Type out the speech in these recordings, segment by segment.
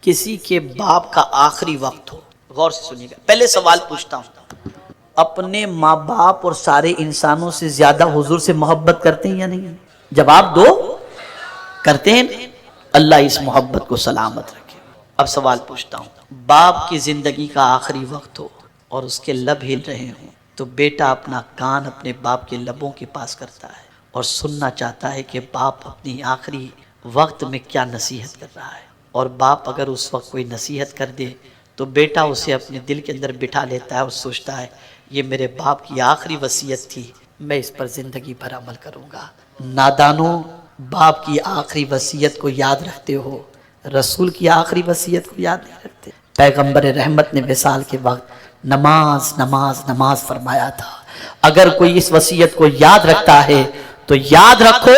کسی کے باپ کا آخری وقت ہو، غور سے سنیے گا، پہلے سوال پوچھتا ہوں، اپنے ماں باپ اور سارے انسانوں سے زیادہ حضور سے محبت کرتے ہیں یا نہیں؟ جواب دو، کرتے ہیں؟ اللہ اس محبت کو سلامت رکھے۔ اب سوال پوچھتا ہوں، باپ کی زندگی کا آخری وقت ہو اور اس کے لب ہل رہے ہوں تو بیٹا اپنا کان اپنے باپ کے لبوں کے پاس کرتا ہے اور سننا چاہتا ہے کہ باپ اپنی آخری وقت میں کیا نصیحت کر رہا ہے، اور باپ اگر اس وقت کوئی نصیحت کر دے تو بیٹا اسے اپنے دل کے اندر بٹھا لیتا ہے اور سوچتا ہے یہ میرے باپ کی آخری وصیت تھی، میں اس پر زندگی بھر عمل کروں گا۔ نادانوں، باپ کی آخری وصیت کو یاد رکھتے ہو، رسول کی آخری وصیت کو یاد نہیں رکھتے۔ پیغمبر رحمت نے وصال کے وقت نماز نماز نماز فرمایا تھا۔ اگر کوئی اس وصیت کو یاد رکھتا ہے تو یاد رکھو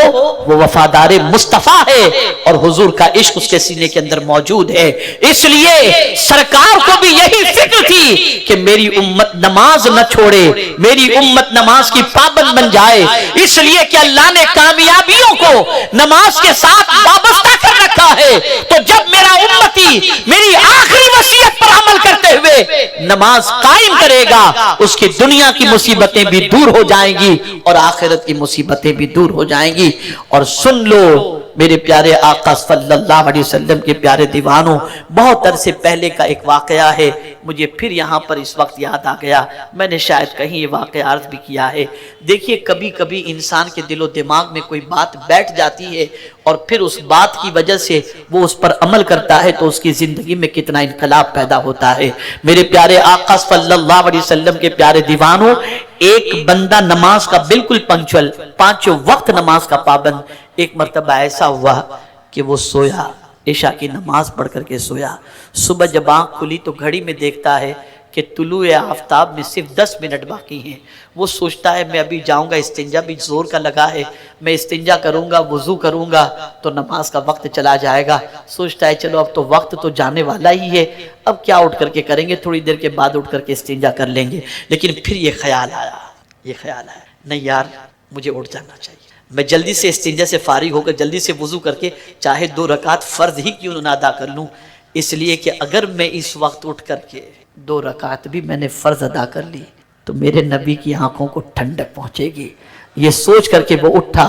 وہ وفادار مصطفیٰ ہے اور حضور کا عشق اس کے سینے کے اندر موجود ہے۔ اس لیے سرکار کو بھی یہی فکر تھی کہ میری امت نماز نہ چھوڑے، میری امت نماز کی پابند بن جائے، اس لیے کہ اللہ نے کامیابیوں کو نماز کے ساتھ وابستہ کر رکھا ہے۔ تو جب میرا امتی میری آخری وصیت پر عمل کرتے ہوئے نماز قائم کرے گا، اس کی دنیا کی مصیبتیں بھی دور ہو جائیں گی اور آخرت کی مصیبتیں بھی دور ہو جائیں گی۔ اور سن لو میرے پیارے آقا صلی اللہ علیہ وسلم کے پیارے دیوانوں، بہت عرصے پہلے کا ایک واقعہ ہے، مجھے پھر یہاں پر اس وقت یاد آ گیا، میں نے شاید کہیں یہ واقعہ عرض بھی کیا ہے۔ دیکھیے کبھی کبھی انسان کے دل و دماغ میں کوئی بات بیٹھ جاتی ہے اور پھر اس بات کی وجہ سے وہ اس پر عمل کرتا ہے تو اس کی زندگی میں کتنا انقلاب پیدا ہوتا ہے۔ میرے پیارے آقا صلی اللہ علیہ وسلم کے پیارے دیوانوں، ایک بندہ نماز کا بالکل پنکچول، پانچوں وقت نماز کا پابند، ایک مرتبہ ایسا ہوا کہ وہ سویا، عشاء کی نماز پڑھ کر کے سویا۔ صبح جب آنکھ کھلی تو گھڑی میں دیکھتا ہے کہ طلوع آفتاب میں صرف 10 منٹ باقی ہیں۔ وہ سوچتا ہے میں ابھی جاؤں گا، استنجا بھی زور کا لگا ہے، میں استنجا کروں گا، وضو کروں گا تو نماز کا وقت چلا جائے گا۔ سوچتا ہے چلو اب تو وقت تو جانے والا ہی ہے، اب کیا اٹھ کر کے کریں گے، تھوڑی دیر کے بعد اٹھ کر کے استنجا کر لیں گے۔ لیکن پھر یہ خیال آیا نہیں یار مجھے اٹھ جانا چاہیے، میں جلدی سے استنجا سے فارغ ہو کر جلدی سے وضو کر کے چاہے 2 رکعت فرض ہی کیوں نہ ادا کر لوں، اس لیے کہ اگر میں اس وقت اٹھ کر کے 2 رکعت بھی میں نے فرض ادا کر لی تو میرے نبی کی آنکھوں کو ٹھنڈک پہنچے گی۔ یہ سوچ کر کے وہ اٹھا،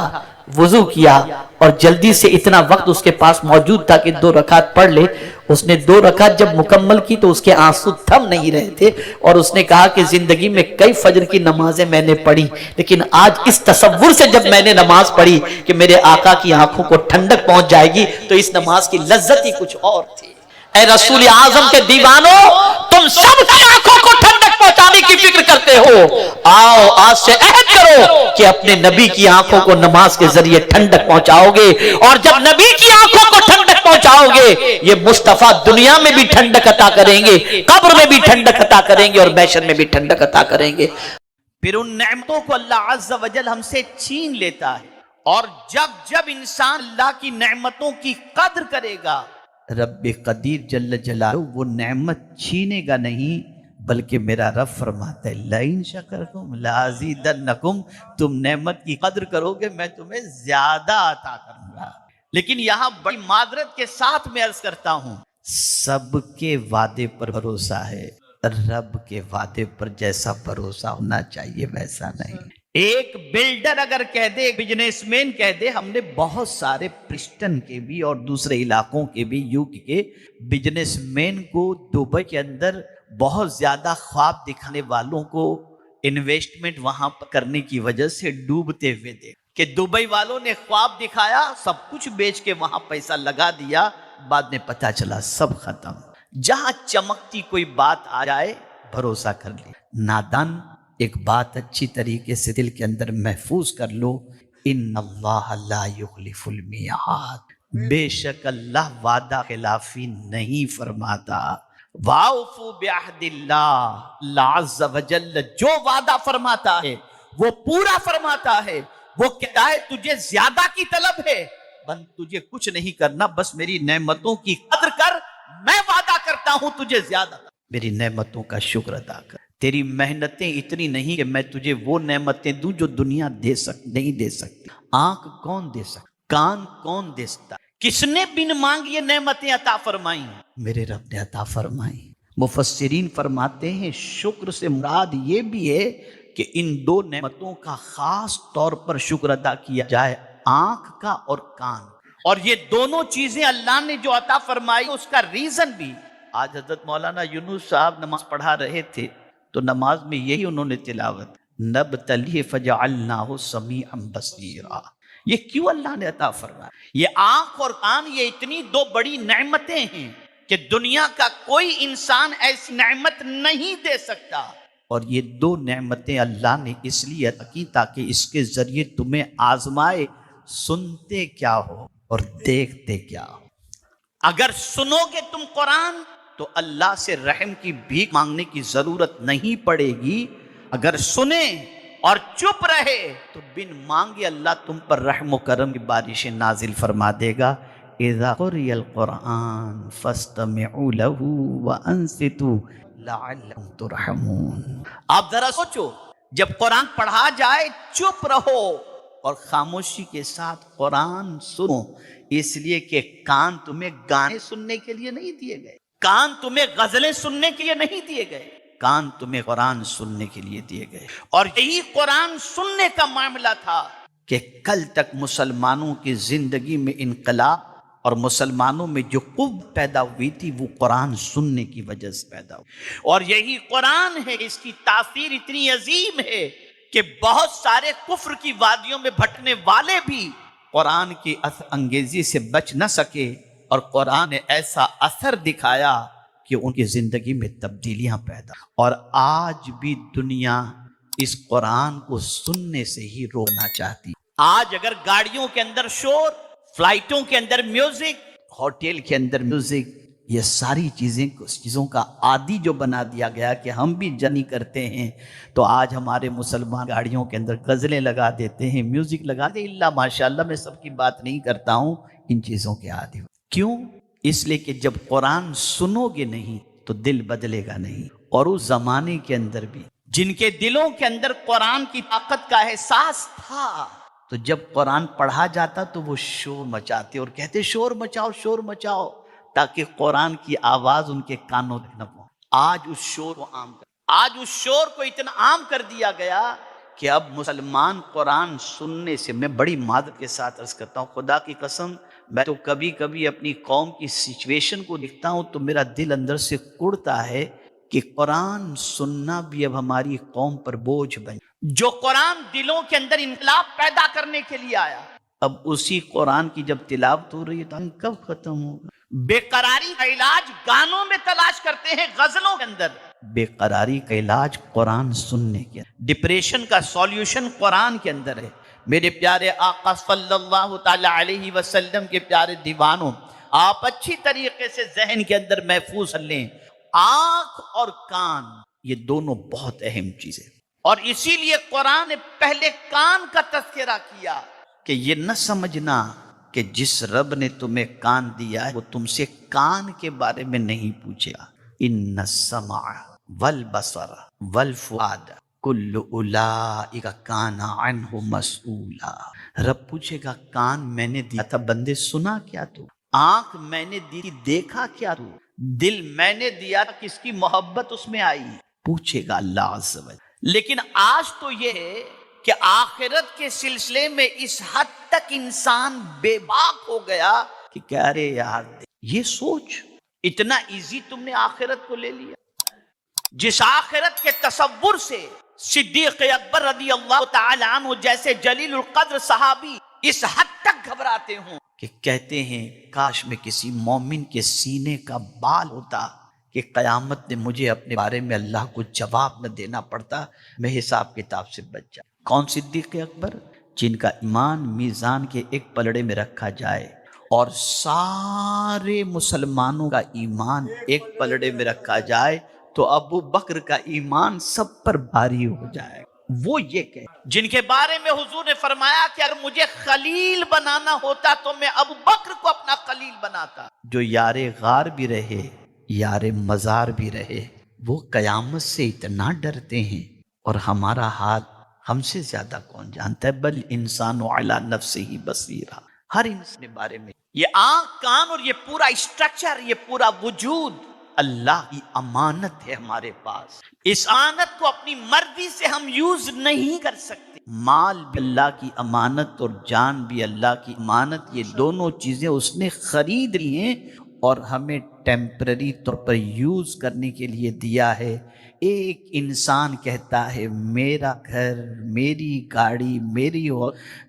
وضو کیا اور جلدی سے، اتنا وقت اس کے پاس موجود تھا کہ 2 رکعت پڑھ لے۔ اس نے 2 رکعت جب مکمل کی تو اس کے آنسو تھم نہیں رہے تھے اور اس نے کہا کہ زندگی میں کئی فجر کی نمازیں میں نے پڑھی، لیکن آج اس تصور سے جب میں نے نماز پڑھی کہ میرے آقا کی آنکھوں کو ٹھنڈک پہنچ جائے گی تو اس نماز کی لذت ہی کچھ اور تھی۔ اے رسول اعظم کے دیوانوں، تم سب کی آنکھوں کو ٹھنڈک پہنچانے کی فکر کرتے ہو، آؤ آج سے عہد کرو کہ اپنے نبی کی آنکھوں کو نماز کے ذریعے ٹھنڈک پہنچاؤ گے، اور جب نبی کی آنکھوں کو ٹھنڈک پہنچاؤ گے یہ مصطفیٰ دنیا میں بھی ٹھنڈک عطا کریں گے، قبر میں بھی ٹھنڈک عطا کریں گے اور محشر میں بھی ٹھنڈک عطا کریں گے۔ پھر ان نعمتوں کو اللہ عز و جل ہم سے چھین لیتا ہے، اور جب انسان اللہ کی نعمتوں کی قدر کرے گا، رب قدیر جل جلالہ وہ نعمت چھینے گا نہیں، بلکہ میرا رب فرماتا ہے لَإِن شَكَرْتُمْ لَأَزِيدَنَّكُمْ، تم نعمت کی قدر کرو گے میں تمہیں زیادہ عطا کروں گا۔ لیکن یہاں بڑی معذرت کے ساتھ میں عرض کرتا ہوں، سب کے وعدے پر بھروسہ ہے، رب کے وعدے پر جیسا بھروسہ ہونا چاہیے ویسا نہیں۔ ایک بلڈر اگر کہہ دے، ایک بزنس مین کہہ دے، ہم نے بہت سارے پرسٹن کے بھی اور دوسرے علاقوں کے بھی یوگ کے بزنس مین کو دبئی کے اندر بہت زیادہ خواب دکھانے والوں کو انویسٹمنٹ وہاں پر کرنے کی وجہ سے ڈوبتے ہوئے دیکھ کہ دبئی والوں نے خواب دکھایا، سب کچھ بیچ کے وہاں پیسہ لگا دیا، بعد میں پتا چلا سب ختم۔ جہاں چمکتی کوئی بات آ جائے بھروسہ کر لے۔ نادان ایک بات اچھی طریقے سے دل کے اندر محفوظ کر لو، ان اللہ لا یخلف المیعاد، بے شک اللہ وعدہ خلافی نہیں فرماتا۔ وَأَوْفُوا بِعَهْدِ اللَّهِ، اللہ عز و جل جو وعدہ فرماتا ہے وہ پورا فرماتا ہے۔ وہ کہتا ہے تجھے زیادہ کی طلب ہے، بند تجھے کچھ نہیں کرنا، بس میری نعمتوں کی قدر کر، میں وعدہ کرتا ہوں تجھے زیادہ، میری نعمتوں کا شکر ادا کر۔ تیری محنتیں اتنی نہیں کہ میں تجھے وہ نعمتیں دوں جو دنیا نہیں دے سکتی۔ آنکھ کون دے سکتا، کان کون دے سکتا، کس نے بن مانگ یہ نعمتیں عطا فرمائیں؟ میرے رب نے عطا فرمائیں۔ مفسرین فرماتے ہیں شکر سے مراد یہ بھی ہے کہ ان دو نعمتوں کا خاص طور پر شکر ادا کیا جائے، آنکھ کا اور کان۔ اور یہ دونوں چیزیں اللہ نے جو عطا فرمائی اس کا ریزن بھی، آج حضرت مولانا یونس صاحب نماز پڑھا رہے تھے تو نماز میں یہی انہوں نے تلاوت، نبتلیہ فجعلناہ سمیعا بصیرا۔ یہ کیوں اللہ نے عطا فرمایا؟ یہ آنکھ اور کان، یہ اتنی دو بڑی نعمتیں ہیں کہ دنیا کا کوئی انسان ایسی نعمت نہیں دے سکتا، اور یہ دو نعمتیں اللہ نے اس لیے عطا کی تاکہ اس کے ذریعے تمہیں آزمائے، سنتے کیا ہو اور دیکھتے کیا ہو۔ اگر سنو گے تم قرآن تو اللہ سے رحم کی بھیک مانگنے کی ضرورت نہیں پڑے گی، اگر سنیں اور چپ رہے تو بن مانگے اللہ تم پر رحم و کرم کی بارشیں نازل فرما دے گا۔ اذا قرئ القرآن فاستمعوا له وانصتوا لعلکم ترحمون۔ آپ ذرا سوچو، جب قرآن پڑھا جائے چپ رہو اور خاموشی کے ساتھ قرآن سنو، اس لیے کہ کان تمہیں گانے سننے کے لیے نہیں دیے گئے، کان تمہیں غزلیں سننے کے لیے نہیں دیے گئے، کان تمہیں قرآن سننے کے لیے دیے گئے۔ اور یہی قرآن سننے کا معاملہ تھا کہ کل تک مسلمانوں کی زندگی میں انقلاب اور مسلمانوں میں جو قوت پیدا ہوئی تھی وہ قرآن سننے کی وجہ سے پیدا ہوئی، اور یہی قرآن ہے، اس کی تاثیر اتنی عظیم ہے کہ بہت سارے کفر کی وادیوں میں بھٹکنے والے بھی قرآن کی اثر انگیزی سے بچ نہ سکے، اور قرآن نے ایسا اثر دکھایا کہ ان کی زندگی میں تبدیلیاں پیدا، اور آج بھی دنیا اس قرآن کو سننے سے ہی روکنا چاہتی۔ آج اگر گاڑیوں کے اندر شور، فلائٹوں کے اندر میوزک، ہوٹل کے اندر میوزک، یہ ساری چیزوں کا عادی جو بنا دیا گیا کہ ہم بھی جرنی کرتے ہیں تو آج ہمارے مسلمان گاڑیوں کے اندر غزلیں لگا دیتے ہیں، میوزک لگا دے، اللہ ماشاءاللہ میں سب کی بات نہیں کرتا ہوں، ان چیزوں کے عادی۔ کیوں؟ اس لیے کہ جب قرآن سنو گے نہیں تو دل بدلے گا نہیں۔ اور اس زمانے کے اندر بھی جن کے دلوں کے اندر قرآن کی طاقت کا احساس تھا تو جب قرآن پڑھا جاتا تو وہ شور مچاتے اور کہتے شور مچاؤ شور مچاؤ، تاکہ قرآن کی آواز ان کے کانوں تک نہ پہنچے۔ آج اس شور کو آج اس شور کو اتنا عام کر دیا گیا کہ اب مسلمان قرآن سننے سے، میں بڑی معذرت کے ساتھ عرض کرتا ہوں، خدا کی قسم میں تو کبھی کبھی اپنی قوم کی سچویشن کو دیکھتا ہوں تو میرا دل اندر سے کڑتا ہے کہ قرآن سننا بھی اب ہماری قوم پر بوجھ بن، جو قرآن دلوں کے اندر انقلاب پیدا کرنے کے لیے آیا، اب اسی قرآن کی جب تلاوت ہو رہی ہے تو کب ختم ہوگا؟ بے قراری کا علاج گانوں میں تلاش کرتے ہیں، غزلوں کے اندر۔ بے قراری کا علاج قرآن سننے کے، ڈپریشن کا سولیوشن قرآن کے اندر ہے۔ میرے پیارے آقا صلی اللہ تعالی علیہ وسلم کے پیارے دیوانوں، آپ اچھی طریقے سے ذہن کے اندر محفوظ کر لیں، آنکھ اور کان یہ دونوں بہت اہم چیزیں، اور اسی لیے قرآن نے پہلے کان کا تذکرہ کیا کہ یہ نہ سمجھنا کہ جس رب نے تمہیں کان دیا ہے وہ تم سے کان کے بارے میں نہیں پوچھے گا۔ ان السمع والبصر والفؤاد کل اولئک کان عنہ مسئولا۔ رب پوچھے گا کان میں نے دیا تھا بندے، سنا کیا تو؟ آنکھ میں نے دی، دیکھا کیا تو؟ دل میں نے دیا، کس کی محبت اس میں آئی؟ پوچھے گا اللہ عز و جل۔ لیکن آج تو یہ ہے کہ آخرت کے سلسلے میں اس حد تک انسان بے باک ہو گیا کہ کہہ رہے یار یہ سوچ اتنا ایزی تم نے آخرت کو لے لیا، جس آخرت کے تصور سے صدیق اکبر رضی اللہ تعالی عنہ جیسے جلیل القدر صحابی اس حد تک گھبراتے ہوں کہ کہتے ہیں کاش میں کسی مومن کے سینے کا بال ہوتا کہ قیامت نے مجھے اپنے بارے میں اللہ کو جواب نہ دینا پڑتا، میں حساب کتاب سے بچ جاؤں۔ کون صدیق اکبر؟ جن کا ایمان میزان کے ایک پلڑے میں رکھا جائے اور سارے مسلمانوں کا ایمان ایک پلڑے میں رکھا جائے تو ابو بکر کا ایمان سب پر بھاری ہو جائے۔ وہ یہ کہ جن کے بارے میں حضور نے فرمایا کہ اگر مجھے خلیل بنانا ہوتا تو میں ابو بکر کو اپنا خلیل بناتا، جو یار غار بھی رہے یار مزار بھی رہے، وہ قیامت سے اتنا ڈرتے ہیں، اور ہمارا حال ہم سے زیادہ کون جانتا ہے؟ بل انسان علی نفسہ بصیرہ، ہر انسان کے بارے میں یہ آنکھ، کان اور یہ پورا اسٹرکچر، یہ پورا وجود اللہ کی امانت ہے ہمارے پاس. اس امانت کو اپنی مرضی سے ہم یوز نہیں کر سکتے. مال بھی اللہ کی امانت اور جان بھی اللہ کی امانت، یہ دونوں چیزیں اس نے خرید لی ہیں اور ہمیں ٹیمپرری طور پر یوز کرنے کے لیے دیا ہے. ایک انسان کہتا ہے میرا گھر، میری گاڑی، میری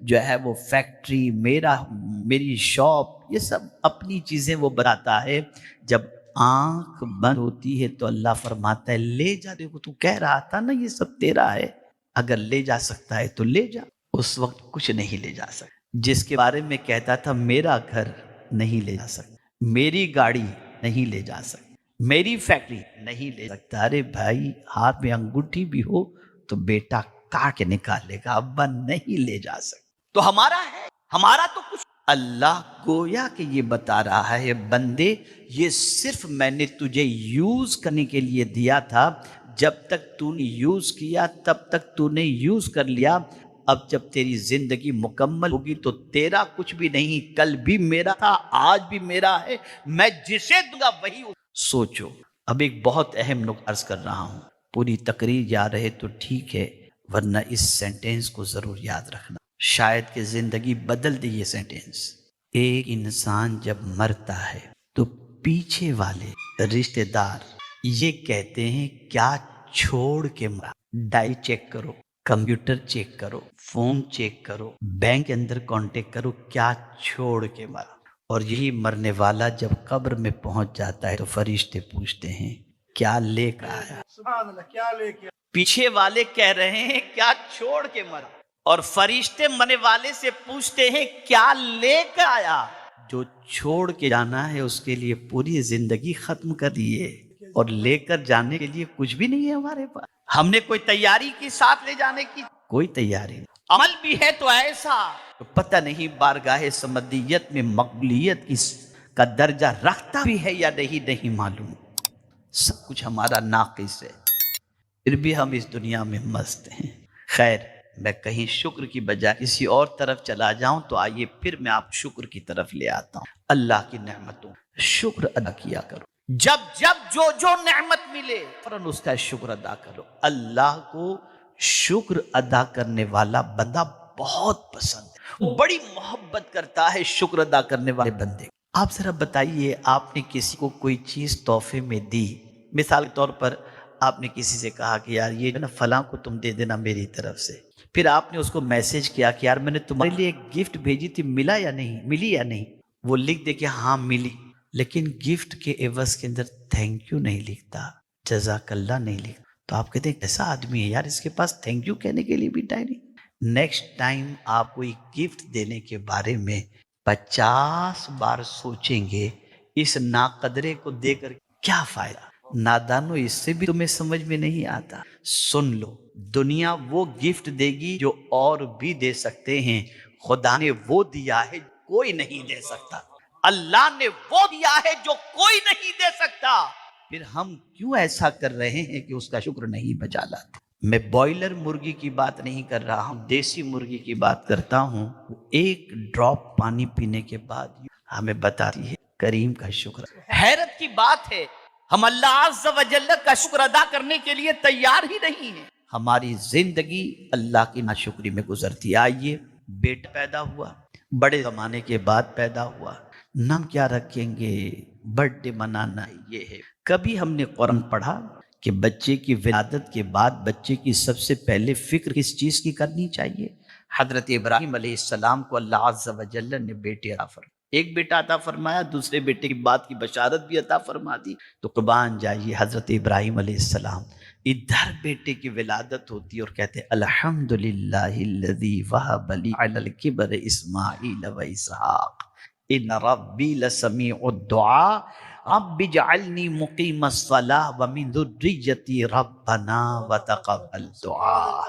جو ہے وہ فیکٹری، میری شاپ، یہ سب اپنی چیزیں وہ بتاتا ہے. جب آنکھ بند ہوتی ہے تو اللہ فرماتا ہے لے جا، دیکھو تو کہہ رہا تھا نا یہ سب تیرا ہے، اگر لے جا سکتا ہے تو لے جا. اس وقت کچھ نہیں لے جا سکتا. جس کے بارے میں کہتا تھا میرا گھر نہیں لے جا سکتا، میری گاڑی نہیں لے جا سکتا، میری فیکٹری نہیں لے سکتا. ارے بھائی، ہاتھ میں انگوٹھی بھی ہو تو بیٹا کاٹ کے نکالے گا، ابا نہیں لے جا سکتا. تو ہمارا ہے، ہمارا تو کچھ. اللہ گویا کہ یہ بتا رہا ہے بندے، یہ صرف میں نے تجھے یوز کرنے کے لیے دیا تھا. جب تک تو نے یوز کیا تب تک تو نے یوز کر لیا. اب جب تیری زندگی مکمل ہوگی تو تیرا کچھ بھی نہیں. کل بھی میرا تھا، آج بھی میرا ہے، میں جسے دوں گا وہی. سوچو. اب ایک بہت اہم نکتہ عرض کر رہا ہوں، پوری تقریر یاد رہے تو ٹھیک ہے، ورنہ اس سینٹینس کو ضرور یاد رکھنا، شاید کہ زندگی بدل دے. یہ سینٹینس، ایک انسان جب مرتا ہے تو پیچھے والے رشتہ دار یہ کہتے ہیں کیا چھوڑ کے مرا. ڈائری چیک کرو، کمپیوٹر چیک کرو، فون چیک کرو، بینک کے اندر کانٹیکٹ کرو، کیا چھوڑ کے مرا. اور یہی مرنے والا جب قبر میں پہنچ جاتا ہے تو فرشتے پوچھتے ہیں کیا لے کر آیا. سبحان اللہ، کیا لے کے پیچھے والے کہہ رہے ہیں کیا چھوڑ کے مرا، اور فرشتے مرنے والے سے پوچھتے ہیں کیا لے کر آیا. جو چھوڑ کے جانا ہے اس کے لیے پوری زندگی ختم کر دیے، اور لے کر جانے کے لیے کچھ بھی نہیں ہے ہمارے پاس. ہم نے کوئی تیاری کی ساتھ لے جانے کی؟ کوئی تیاری نہیں. عمل بھی ہے تو ایسا تو پتہ نہیں بارگاہ سمدیت میں مقبولیت کا درجہ رکھتا بھی ہے یا نہیں معلوم. سب کچھ ہمارا ناقص ہے، پھر بھی ہم اس دنیا میں مست ہیں. خیر، میں کہیں شکر کی بجائے کسی اور طرف چلا جاؤں تو آئیے پھر میں آپ شکر کی طرف لے آتا ہوں. اللہ کی نعمتوں شکر ادا کیا کرو. جب جو نعمت ملے فوراً اس کا شکر ادا کرو. اللہ کو شکر ادا کرنے والا بندہ بہت پسند ہے، بڑی محبت کرتا ہے شکر ادا کرنے والے بندے. آپ ذرا بتائیے، آپ نے کسی کو کوئی چیز تحفے میں دی، مثال کے طور پر آپ نے کسی سے کہا کہ یار یہ نا فلاں کو تم دے دینا میری طرف سے. پھر آپ نے اس کو میسج کیا کہ یار میں نے تمہارے لیے ایک گفٹ بھیجی تھی، ملا یا نہیں، ملی یا نہیں. وہ لکھ دے کہ ہاں ملی، لیکن گفٹ کے عوض کے اندر تھینک یو نہیں لکھتا، جزاک اللہ نہیں لکھتا. تو آپ کہتے ہیں کیسا آدمی ہے یار، اس کے پاس تھینک یو کہنے کے لیے بھی ٹائم نہیں. نیکسٹ ٹائم آپ کوئی گفٹ دینے کے بارے میں 50 بار سوچیں گے، اس ناقدرے کو دے کر کیا فائدہ. نادانو، اس سے بھی تمہیں سمجھ میں نہیں آتا. سن لو، دنیا وہ گفٹ دے گی جو اور بھی دے سکتے ہیں. خدا نے وہ دیا ہے کوئی نہیں دے سکتا، اللہ نے وہ دیا ہے جو کوئی نہیں دے سکتا. پھر ہم کیوں ایسا کر رہے ہیں کہ اس کا شکر نہیں بجا لاتے. میں بوائلر مرغی کی بات نہیں کر رہا ہوں، دیسی مرغی کی بات کرتا ہوں. ایک ڈراپ پانی پینے کے بعد ہمیں بتاتی ہے کریم کا شکر. حیرت کی بات ہے، ہم اللہ عز و جل کا شکر ادا کرنے کے لیے تیار ہی نہیں ہیں. ہماری زندگی اللہ کی ناشکری میں گزرتی. آئیے، بیٹا پیدا ہوا، بڑے زمانے کے بعد پیدا ہوا، نام کیا رکھیں گے، برتھ ڈے منانا یہ ہے. کبھی ہم نے قرآن پڑھا کہ بچے کی ولادت کے بعد بچے کی سب سے پہلے فکر کس چیز کی کرنی چاہیے؟ حضرت ابراہیم علیہ السلام کو اللہ عز و جل نے بیٹے عطا فرمایا، ایک بیٹا عطا فرمایا، دوسرے بیٹے کی بات کی بشارت بھی عطا فرما دی. تو قربان جائیے، حضرت ابراہیم علیہ السلام ادھر بیٹے کی ولادت ہوتی اور کہتے الحمدللہ الذی وہب لی علی الکبر اسماعیل و اسحاق ان ربی لسمیع الدعاء رب اجعلنی مقیم الصلاۃ ومن ذریتی ربنا وتقبل دعاء.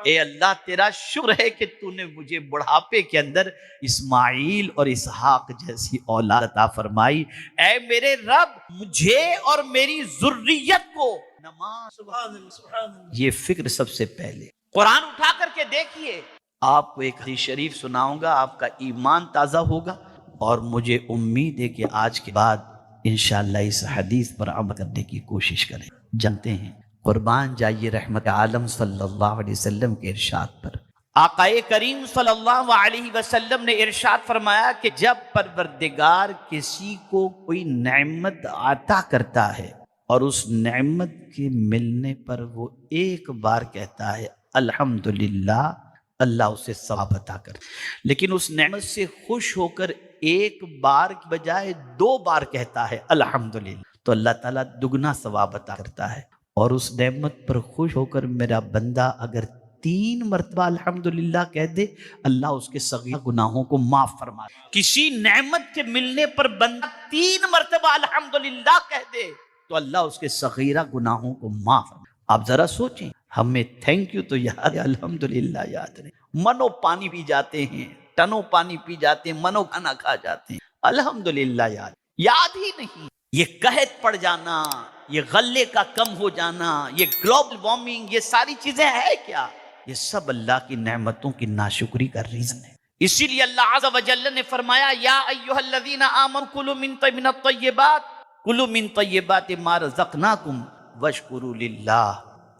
اے اللہ، تیرا شکر ہے کہ تو نے مجھے بڑھاپے کے اندر اسماعیل اور اسحاق جیسی اولاد عطا فرمائی. اے میرے رب، مجھے اور میری ذریت کو نماز. سبحان اللہ، سبحان اللہ. یہ فکر سب سے پہلے. قرآن اٹھا کر کے دیکھیے، آپ کو ایک حدیث شریف سناؤں گا، آپ کا ایمان تازہ ہوگا. اور مجھے امید ہے کہ آج کے بعد انشاءاللہ اس حدیث پر عمل کرنے کی کوشش کریں۔ جانتے ہیں، قربان جائیے رحمت عالم صلی اللہ علیہ وسلم کے ارشاد پر۔ آقا کریم صلی اللہ علیہ وسلم نے ارشاد فرمایا کہ جب پروردگار کسی کو کوئی نعمت عطا کرتا ہے اور اس نعمت کے ملنے پر وہ ایک بار کہتا ہے الحمدللہ، اللہ اسے ثواب عطا کرتا ہے، لیکن اس نعمت سے خوش ہو کر ایک بار کی بجائے 2 بار کہتا ہے الحمدللہ، تو اللہ تعالیٰ دگنا ثواب عطا کرتا ہے۔ اور اس نعمت پر خوش ہو کر میرا بندہ اگر 3 مرتبہ الحمدللہ کہہ دے، اللہ اس کے صغیر گناہوں کو معاف فرما دے۔ کسی نعمت کے ملنے پر بندہ 3 مرتبہ الحمدللہ کہہ دے تو اللہ اس کے صغیرہ گناہوں کو معاف فرما دے۔ آپ ذرا سوچیں، ہمیں تھینک یو تو یاد ہے، الحمدللہ یاد نہیں، منو پانی پی جاتے ہیں، ٹنوں پانی پی جاتے ہیں، منو کھانا کھا جاتے ہیں، الحمدللہ یاد ہی نہیں۔ یہ قحط پڑ جانا، یہ غلے کا کم ہو جانا، یہ گلوبل وارمنگ، یہ ساری چیزیں ہے کیا؟ یہ سب اللہ کی نعمتوں کی ناشکری کا ریزن ہے۔ اسی لیے اللہ عز و جل نے فرمایا یا ایھا الذین آمنوا کلوا من الطیبات، کلوا من طیبات ما رزقناکم واشکروا للہ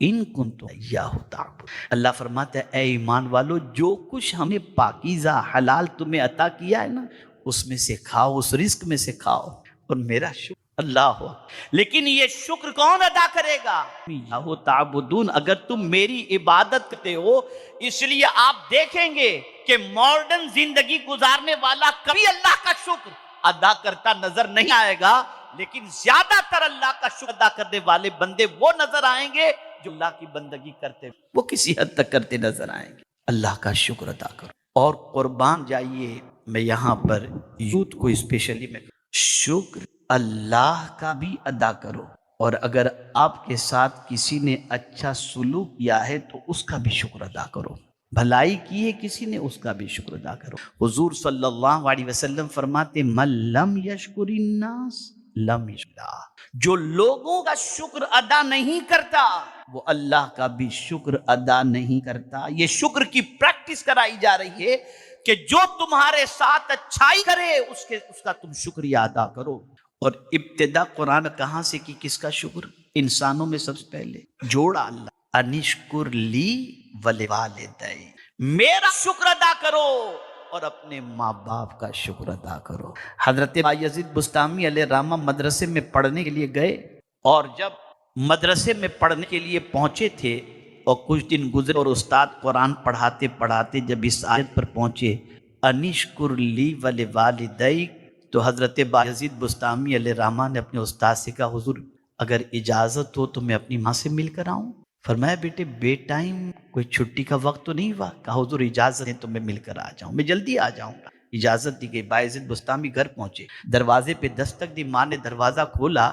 ان کنتم ایاہ تعبدون۔ اللہ فرماتا ہے اے ایمان والو، جو کچھ ہم نے پاکیزہ حلال تمہیں عطا کیا ہے نا، اس میں سے کھاؤ، اس رزق میں سے کھاؤ، اور میرا شکر اللہ ہو۔ لیکن یہ شکر کون ادا کرے گا؟ ایاہ تعبدون، اگر تم میری عبادت کرتے ہو۔ اس لیے آپ دیکھیں گے کہ ماڈرن زندگی گزارنے والا کبھی اللہ کا شکر ادا کرتا نظر نہیں آئے گا، لیکن زیادہ تر اللہ کا شکر ادا کرنے والے بندے وہ نظر آئیں گے جو اللہ کی بندگی کرتے، وہ کسی حد تک کرتے نظر آئیں گے۔ اللہ کا شکر ادا کرو۔ اور قربان جائیے، میں یہاں پر یوتھ کو اسپیشلی میں شکر اللہ کا بھی ادا کرو، اور اگر آپ کے ساتھ کسی نے اچھا سلوک کیا ہے تو اس کا بھی شکر ادا کرو، بھلائی کی ہے کسی نے، اس کا بھی شکر ادا کرو۔ حضور صلی اللہ علیہ وسلم فرماتے من لم یشکر الناس لم یشکر اللہ، جو لوگوں کا شکر ادا نہیں کرتا وہ اللہ کا بھی شکر ادا نہیں کرتا۔ یہ شکر کی پریکٹس کرائی جا رہی ہے کہ جو تمہارے ساتھ اچھائی کرے اس کا تم شکریہ ادا کرو۔ اور ابتدا قرآن کہاں سے کی؟ کس کا شکر؟ انسانوں میں سب سے پہلے جوڑا اللہ، انشکر لی ولوالدی، میرا شکر ادا کرو اور اپنے ماں باپ کا شکر ادا کرو۔ حضرت بایزید بسطامی علیہ الرحمہ مدرسے میں پڑھنے کے لیے گئے، اور جب مدرسے میں پڑھنے کے لیے پہنچے تھے اور کچھ دن گزرے اور استاد قرآن پڑھاتے پڑھاتے جب اس آیت پر پہنچے انشکر لی ولوالدی، تو حضرت بایزید بسطامی علیہ الرحمہ نے اپنے استاد سے کہا حضور اگر اجازت ہو تو میں اپنی ماں سے مل کر آؤں؟ فرمایا بیٹے بے ٹائم کوئی چھٹی کا وقت تو نہیں ہوا؟ کہا حضور اجازت ہے تو میں مل کر آ جاؤں، میں جلدی آ جاؤں گا۔ اجازت دی گئی، بایزید بسطامی گھر پہنچے، دروازے پہ دستک دی، ماں نے دروازہ کھولا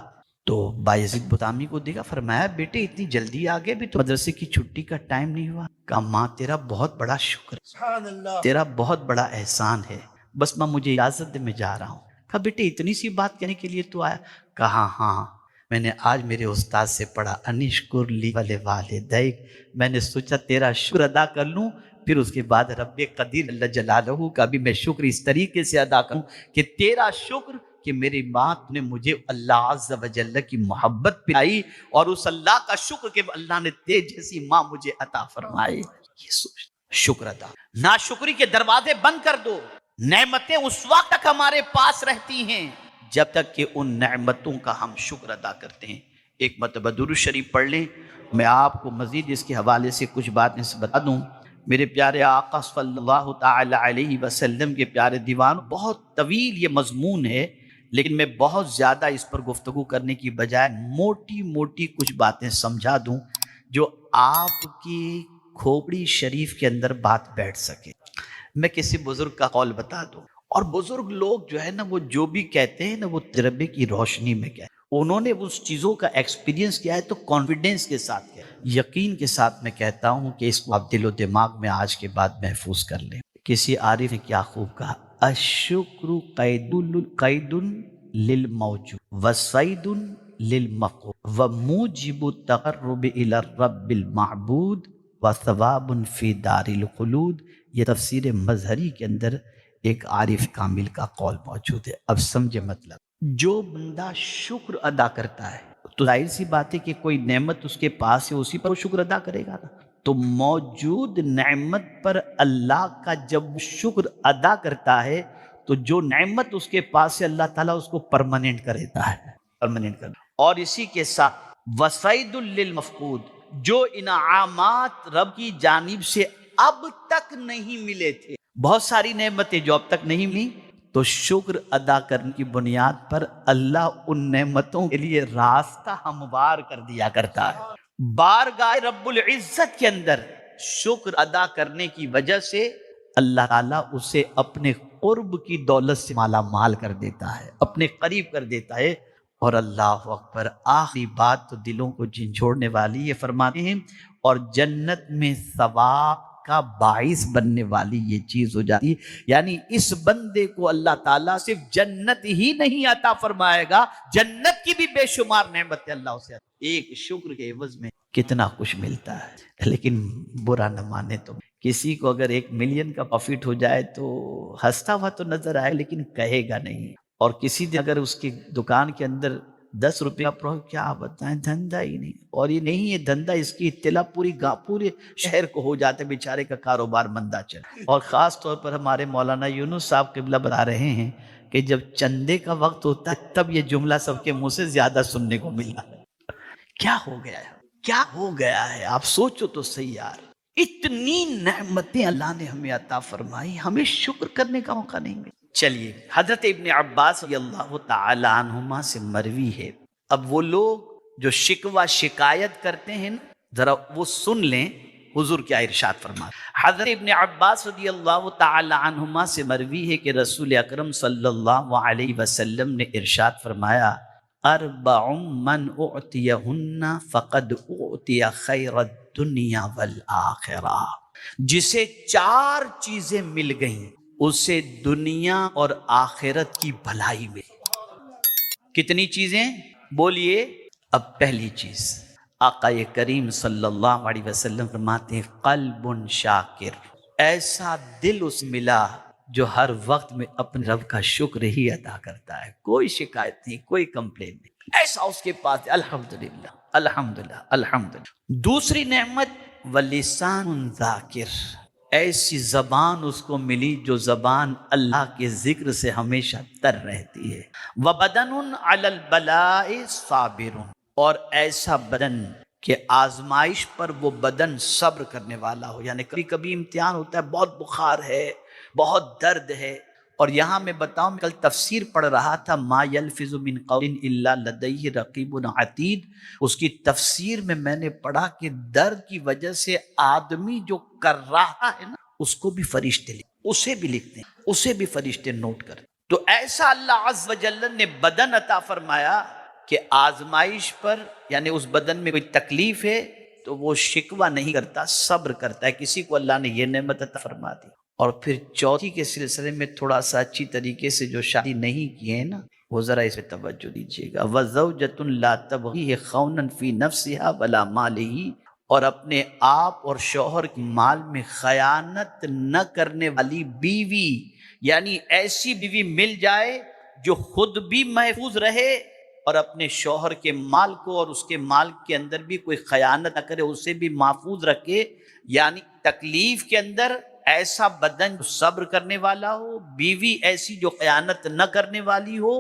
تو بایزید بسطامی کو دیکھا، فرمایا بیٹے اتنی جلدی آ گئے، بھی تو مدرسے کی چھٹی کا ٹائم نہیں ہوا؟ کہا ماں تیرا بہت بڑا شکر، سبحان اللہ۔ تیرا بہت بڑا احسان ہے، بس ماں مجھے اجازت دے میں جا رہا ہوں۔ کہا بیٹے اتنی سی بات کہنے کے لیے تو آیا؟ کہا ہاں میں نے آج میرے استاد سے پڑھا انشکر لی ولوالدیک، میں نے سوچا تیرا شکر ادا کر لوں، پھر اس کے بعد رب قدیر اللہ جلالہ کا بھی میں شکر اس طریقے سے ادا کروں کہ تیرا شکر کہ میری ماں نے مجھے اللہ عز و جل کی محبت پلائی، اور اس اللہ کا شکر کہ اللہ نے تیرے جیسی ماں مجھے عطا فرمائی۔ یہ سوچ، شکر ادا۔ ناشکری کے دروازے بند کر دو۔ نعمتیں اس وقت تک ہمارے پاس رہتی ہیں جب تک کہ ان نعمتوں کا ہم شکر ادا کرتے ہیں۔ ایک مرتبہ درود شریف پڑھ لیں، میں آپ کو مزید اس کے حوالے سے کچھ باتیں بتا دوں۔ میرے پیارے آقا صلی اللہ تعالی علیہ وسلم کے پیارے دیوان، بہت طویل یہ مضمون ہے، لیکن میں بہت زیادہ اس پر گفتگو کرنے کی بجائے موٹی موٹی کچھ باتیں سمجھا دوں جو آپ کی کھوپڑی شریف کے اندر بات بیٹھ سکے۔ میں کسی بزرگ کا قول بتا دوں، اور بزرگ لوگ جو ہے نا وہ جو بھی کہتے ہیں نا وہ تجربے کی روشنی میں کہتے ہیں، انہوں نے اس چیزوں کا ایکسپیرینس کیا ہے تو کانفیڈنس کے ساتھ کیا ہے، یقین کے ساتھ میں کہتا ہوں کہ اس کو آپ دل و دماغ میں آج کے بعد محفوظ کر لیں۔ کسی عارف نے کیا خوب کہا، الشکر قید للموجود وصید للمفقود وموجب التقرب الی الرب المعبود وثواب فی دار الخلود۔ یہ تفسیر مظہری کے اندر ایک عارف کامل کا قول موجود ہے. اب سمجھے مطلب. جو بندہ شکر ادا کرتا ہے تو ظاہر سی بات ہے کہ کوئی نعمت اس کے پاس ہے اسی پر وہ شکر ادا کرے گا نا. تو موجود نعمت پر اللہ کا جب شکر ادا کرتا ہے تو جو نعمت اس کے پاس ہے اللہ تعالیٰ اس کو پرماننٹ کر دیتا ہے. پرماننٹ کر. اور اسی کے ساتھ وصید للمفقود، جو انعامات رب کی جانب سے اب تک نہیں ملے تھے، بہت ساری نعمتیں جو اب تک نہیں ملی، تو شکر ادا کرنے کی بنیاد پر اللہ ان نعمتوں کے لیے راستہ ہموار کر دیا کرتا ہے. بارگاہ رب العزت کے اندر شکر ادا کرنے کی وجہ سے اللہ تعالیٰ اسے اپنے قرب کی دولت سے مالا مال کر دیتا ہے، اپنے قریب کر دیتا ہے. اور اللہ اکبر، آخری بات تو دلوں کو جھنجھوڑنے والی، یہ فرماتے ہیں اور جنت میں ثواب کا باعث بننے والی یہ چیز ہو جاتی ہے. یعنی اس بندے کو اللہ تعالیٰ صرف جنت ہی نہیں عطا فرمائے گا، جنت کی بھی بے شمار نعمتیں اللہ اسے ایک شکر کے عوض میں کتنا کچھ ملتا ہے. لیکن برا نہ مانے تو کسی کو اگر 1 ملین کا پروفٹ ہو جائے تو ہنستا ہوا تو نظر آئے لیکن کہے گا نہیں. اور کسی دن اگر اس کی دکان کے اندر 10 روپے کا پروفٹ، کیا بتائیں، دھندا ہی نہیں. اور یہ نہیں ہے دھندا، اس کی اطلاع پورے شہر کو ہو جاتے، بیچارے کا کاروبار مندہ چل. اور خاص طور پر ہمارے مولانا یونس صاحب قبلہ بتا رہے ہیں کہ جب چندے کا وقت ہوتا ہے تب یہ جملہ سب کے منہ سے زیادہ سننے کو ملا. کیا ہو گیا ہے، کیا ہو گیا ہے، آپ سوچو تو صحیح یار. اتنی نعمتیں اللہ نے ہمیں عطا فرمائی، ہمیں شکر کرنے کا موقع نہیں ملا. چلیے، حضرت ابن عباس رضی اللہ تعالی عنہما سے مروی ہے. اب وہ لوگ جو شکوہ شکایت کرتے ہیں ذرا وہ سن لیں حضور کیا ارشاد فرماتے. حضرت ابن عباس رضی اللہ تعالی عنہما سے مروی ہے کہ رسول اکرم صلی اللہ علیہ وسلم نے ارشاد فرمایا، اربع من اعطیہن فقد اعطی خیر الدنیا والآخرہ. جسے 4 چیزیں مل گئیں اسے دنیا اور آخرت کی بھلائی ملی. کتنی چیزیں بولیے؟ اب پہلی چیز آقا کریم صلی اللہ علیہ وسلم فرماتے ہیں قلب شاکر، ایسا دل اس ملا جو ہر وقت میں اپنے رب کا شکر ہی ادا کرتا ہے، کوئی شکایت نہیں، کوئی کمپلین نہیں، ایسا اس کے پاس الحمدللہ الحمدللہ الحمدللہ. دوسری نعمت ولسان ذاکر، ایسی زبان اس کو ملی جو زبان اللہ کے ذکر سے ہمیشہ تر رہتی ہے. وبدن علی البلاء صابر، اور ایسا بدن کہ آزمائش پر وہ بدن صبر کرنے والا ہو. یعنی کبھی کبھی امتحان ہوتا ہے، بہت بخار ہے، بہت درد ہے. اور یہاں میں بتاؤں، کل تفسیر پڑھ رہا تھا ما یلفظ من قول الا لدیہ رقیب عتید. اس کی تفسیر میں نے پڑھا کہ درد کی وجہ سے آدمی جو کر رہا ہے نا اس کو بھی فرشتے اسے بھی لکھتے ہیں، اسے بھی فرشتے نوٹ کرتے. تو ایسا اللہ عز و جل نے بدن عطا فرمایا کہ آزمائش پر، یعنی اس بدن میں کوئی تکلیف ہے تو وہ شکوہ نہیں کرتا، صبر کرتا ہے. کسی کو اللہ نے یہ نعمت عطا فرما دی. اور پھر چوتھی کے سلسلے میں تھوڑا سا اچھی طریقے سے جو شادی نہیں کیے ہیں نا وہ ذرا اس پہ توجہ دیجیے گا. وَزَوْجَةٌ لَا تَبْغِي خَوْنًا فِي نَفْسِهَا وَلَا مَالِهِ، اور اپنے آپ اور شوہر کے مال میں خیانت نہ کرنے والی بیوی، یعنی ایسی بیوی مل جائے جو خود بھی محفوظ رہے اور اپنے شوہر کے مال کو اور اس کے مال کے اندر بھی کوئی خیانت نہ کرے، اسے بھی محفوظ رکھے. یعنی تکلیف کے اندر ایسا بدن جو صبر کرنے والا ہو، بیوی ایسی جو خیانت نہ کرنے والی ہو،